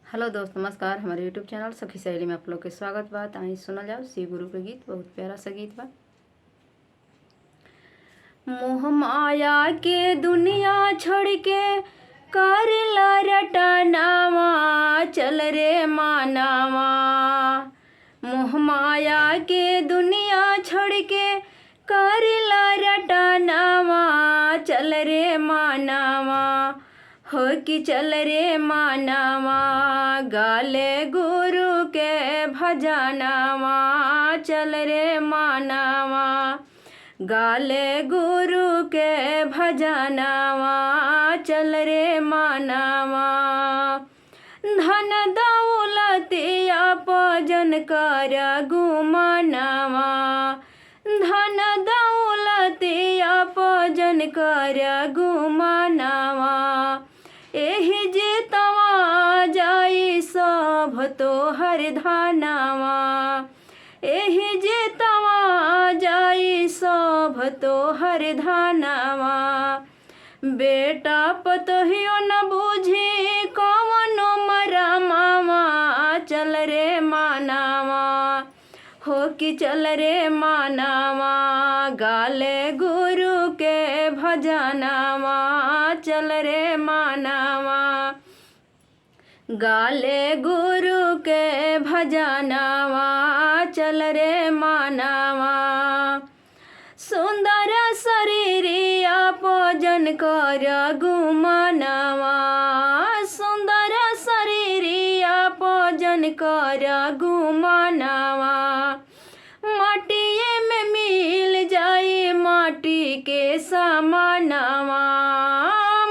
Hello दोस्त, नमस्कार। हमारे यूट्यूब चैनल सखी सहेली में आप लोग के स्वागत बा। आई सुनल जाओ शिव गुरु के गीत। बहुत प्यारा सा गीत बा। मोह माया के दुनिया छोड़ के कर ला रटनावा, चल रे मानावा। मोह माया के दुनिया छोड़ के कर ला रटनावा, चल रे मानावा। हो कि चल रे मानावा, गाले गुरु के भजनावा, चल रे मानावा। गाले गुरु के भजनावा, चल रे मानावा। धन दौलतिया पजन कर गुमानावा, धन दौलतिया पजन कर गुमानावा। एहि जेतवा जाई सब तोहर धनवा, एहि जेतवा जाई सब तोहर धनवा। बेटा पतोहियो न बूझी कवनो मरमावा, चल रे मानावा। हो कि चल रे मानावा, गाले गुरु के भजनावा, चल रे मानावा। गाले गुरु के भजनावा, चल रे मानावा। सुंदर शरीरिया पूजन कर गुमानावा, सुंदर शरीरिया पूजन कर गुमानावा। माटिए में मिल जाई माटी के समानावा,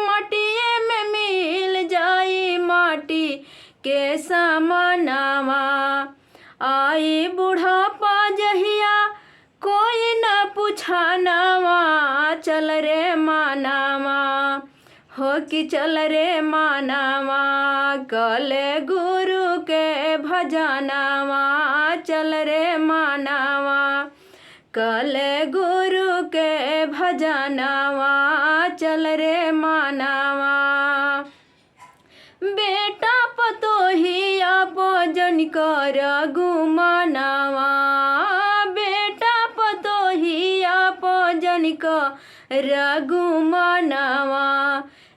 माटिए में मिल जाई माटी के समानावा। आई बुढ़ापा जहिया कोई न पूछानावा, चल रे मानावा। हो कि चल रे मानावा, गले गुरु के भजनावा, चल रे मानावा। गले गुरु के भजनावा, चल रे मानावा। बेटा पतोहिया पूजन कर गुमानावा, बेटा पतोहिया पूजन कर गुमानावा।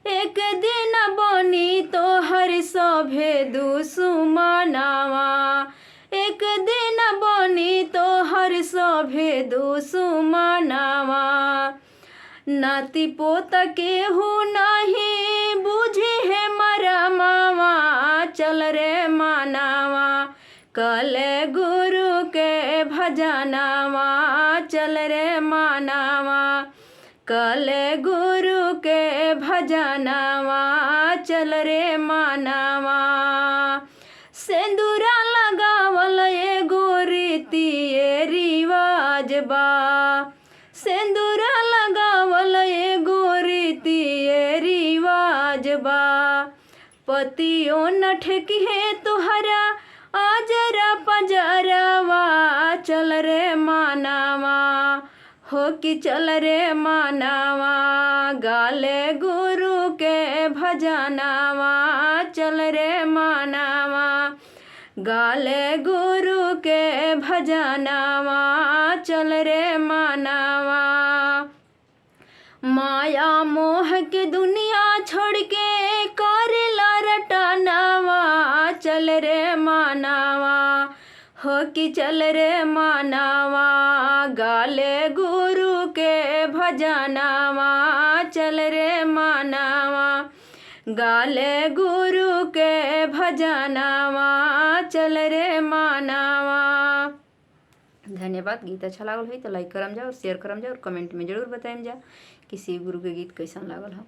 एक दिन बनी तोहर सभे दुश्मनावा, एक दिन बनी तोहर सभे दुश्मनावा। नाती पोत केहू नहीं बुझी है मरमावा, चल रे मानावा। कले गुरु के भजनावा, चल रे मानावा। कले गुरु के भजनावा, चल रे मानावा। सिंदूरा लगावल एगो रीतिए रिवाज बा, सिंदूरा लगावल एगो रीतिए रिवाज बा। पतियो न ठेकिहे तुहरा आजरा पजरवा, चल रे मानावा। हो कि चल रे मानावा, गाले गुरु के भजनावा, चल रे मानावा। गाले गुरु के भजनावा, चल रे मानावा। माया मोह के दुनिया छोड़ के कर ला रटनावा, चल रे मानावा। हो कि चल रे मानावा, गाले गुरु के भजनावा, चल रे मानावा। गाले गुरु के भजनावा, चल रे मानावा। धन्यवाद। गीत अच्छा लागल हो तो लाइक करम जा और शेयर करम जा और कमेंट में जरूर बताएम जा कि शिव गुरु के गीत कैसन लागल हो।